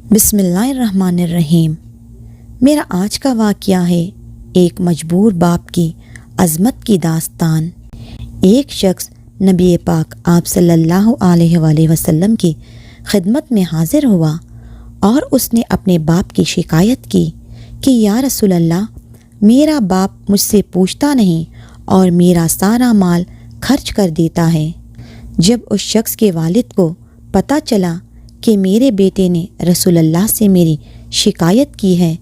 بسم اللہ الرحمن الرحیم۔ میرا آج کا واقعہ ہے ایک مجبور باپ کی عظمت کی داستان۔ ایک شخص نبی پاک آپ صلی اللہ علیہ وآلہ وسلم کی خدمت میں حاضر ہوا اور اس نے اپنے باپ کی شکایت کی کہ یا رسول اللہ، میرا باپ مجھ سے پوچھتا نہیں اور میرا سارا مال خرچ کر دیتا ہے۔ جب اس شخص کے والد کو پتہ چلا کہ میرے بیٹے نے رسول اللہ سے میری شکایت کی ہے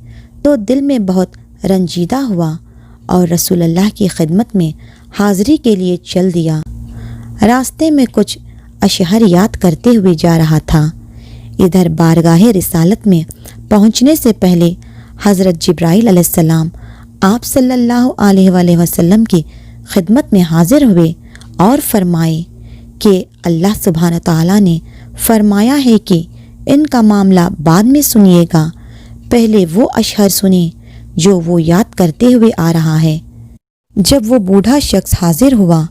تو دل میں بہت رنجیدہ ہوا اور رسول اللہ کی خدمت میں حاضری کے لیے چل دیا۔ راستے میں کچھ اشعار یاد کرتے ہوئے جا رہا تھا۔ ادھر بارگاہ رسالت میں پہنچنے سے پہلے حضرت جبرائیل علیہ السلام آپ صلی اللہ علیہ وآلہ وسلم کی خدمت میں حاضر ہوئے اور فرمائے کہ اللہ سبحانہ تعالیٰ نے فرمایا ہے کہ ان کا معاملہ بعد میں سنیے گا، پہلے وہ اشعار سنیں جو وہ یاد کرتے ہوئے آ رہا ہے۔ جب وہ بوڑھا شخص حاضر ہوا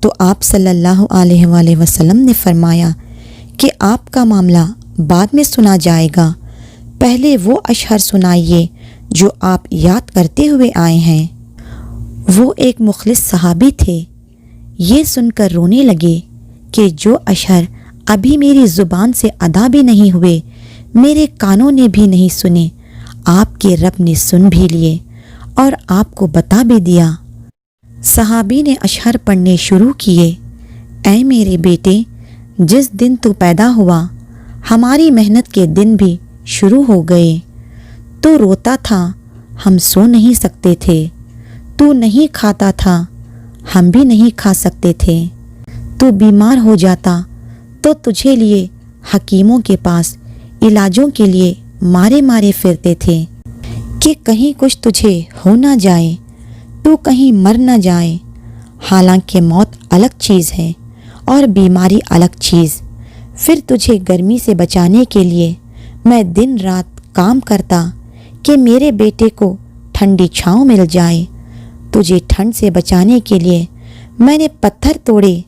تو آپ صلی اللہ علیہ وآلہ وسلم نے فرمایا کہ آپ کا معاملہ بعد میں سنا جائے گا، پہلے وہ اشعار سنائیے جو آپ یاد کرتے ہوئے آئے ہیں۔ وہ ایک مخلص صحابی تھے۔ یہ سن کر رونے لگے کہ جو اشعار ابھی میری زبان سے ادا بھی نہیں ہوئے، میرے کانوں نے بھی نہیں سنے، آپ کے رب نے سن بھی لیے اور آپ کو بتا بھی دیا۔ صحابی نے اشعار پڑھنے شروع کیے۔ اے میرے بیٹے، جس دن تو پیدا ہوا ہماری محنت کے دن بھی شروع ہو گئے۔ تو روتا تھا، ہم سو نہیں سکتے تھے۔ تو نہیں کھاتا تھا، ہم بھی نہیں کھا سکتے تھے۔ تو بیمار ہو جاتا تو تجھے لیے حکیموں کے پاس علاجوں کے لیے مارے مارے پھرتے تھے کہ کہیں کچھ تجھے ہو نہ جائے، تو کہیں مر نہ جائے۔ حالانکہ موت الگ چیز ہے اور بیماری الگ چیز۔ پھر تجھے گرمی سے بچانے کے لیے میں دن رات کام کرتا کہ میرے بیٹے کو ٹھنڈی چھاؤں مل جائے۔ تجھے ٹھنڈ سے بچانے کے لیے میں نے پتھر توڑے،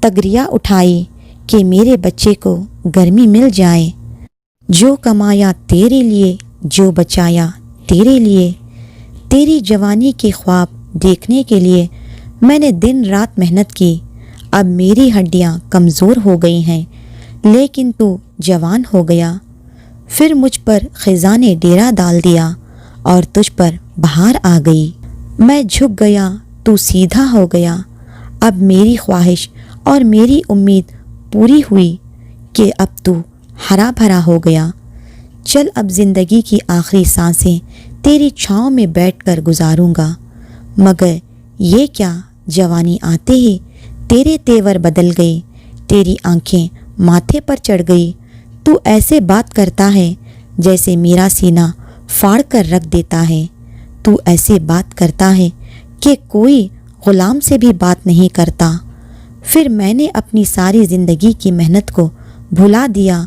تگریا اٹھائی کہ میرے بچے کو گرمی مل جائے۔ جو کمایا تیرے لیے، جو بچایا تیرے لیے، تیری جوانی کے خواب دیکھنے کے لیے میں نے دن رات محنت کی۔ اب میری ہڈیاں کمزور ہو گئی ہیں لیکن تو جوان ہو گیا۔ پھر مجھ پر خزاں نے ڈیرا ڈال دیا اور تجھ پر بہار آ گئی۔ میں جھک گیا، تو سیدھا ہو گیا۔ اب میری خواہش اور میری امید پوری ہوئی کہ اب تو ہرا بھرا ہو گیا۔ چل اب زندگی کی آخری سانسیں تیری چھاؤں میں بیٹھ کر گزاروں گا۔ مگر یہ کیا، جوانی آتے ہی تیرے تیور بدل گئے، تیری آنکھیں ماتھے پر چڑھ گئی۔ تو ایسے بات کرتا ہے جیسے میرا سینہ پھاڑ کر رکھ دیتا ہے۔ تو ایسے بات کرتا ہے کہ کوئی غلام سے بھی بات نہیں کرتا۔ پھر میں نے اپنی ساری زندگی کی محنت کو بھلا دیا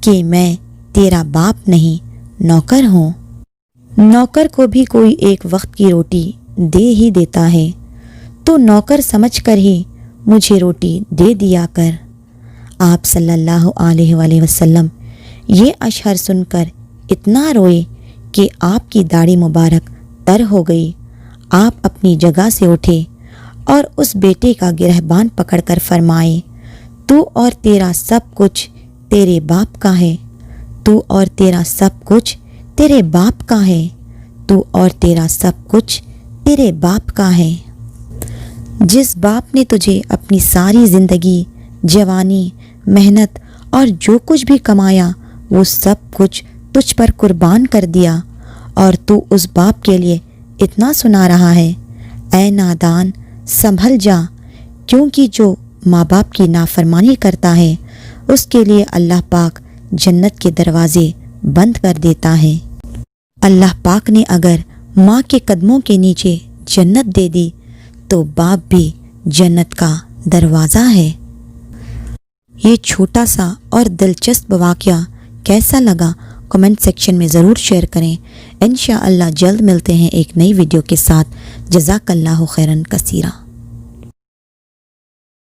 کہ میں تیرا باپ نہیں نوکر ہوں۔ نوکر کو بھی کوئی ایک وقت کی روٹی دے ہی دیتا ہے، تو نوکر سمجھ کر ہی مجھے روٹی دے دیا کر۔ آپ صلی اللہ علیہ وآلہ وسلم یہ اشعار سن کر اتنا روئے کہ آپ کی داڑھی مبارک تر ہو گئی۔ آپ اپنی جگہ سے اٹھے اور اس بیٹے کا گرہبان پکڑ کر فرمائے، تو اور تیرا سب کچھ تیرے باپ کا ہے، تو اور تیرا سب کچھ تیرے باپ کا ہے، تو اور تیرا سب کچھ تیرے باپ کا ہے۔ جس باپ نے تجھے اپنی ساری زندگی، جوانی، محنت اور جو کچھ بھی کمایا وہ سب کچھ تجھ پر قربان کر دیا، اور تو اس باپ کے لیے اتنا سنا رہا ہے۔ اے نادان، سنبھل جا، کیونکہ جو ماں باپ کی نافرمانی کرتا ہے اس کے لیے اللہ پاک جنت کے دروازے بند کر دیتا ہے۔ اللہ پاک نے اگر ماں کے قدموں کے نیچے جنت دے دی تو باپ بھی جنت کا دروازہ ہے۔ یہ چھوٹا سا اور دلچسپ واقعہ کیسا لگا کمنٹ سیکشن میں ضرور شیئر کریں۔ انشاءاللہ جلد ملتے ہیں ایک نئی ویڈیو کے ساتھ۔ جزاک اللہ خیرن کثیرا۔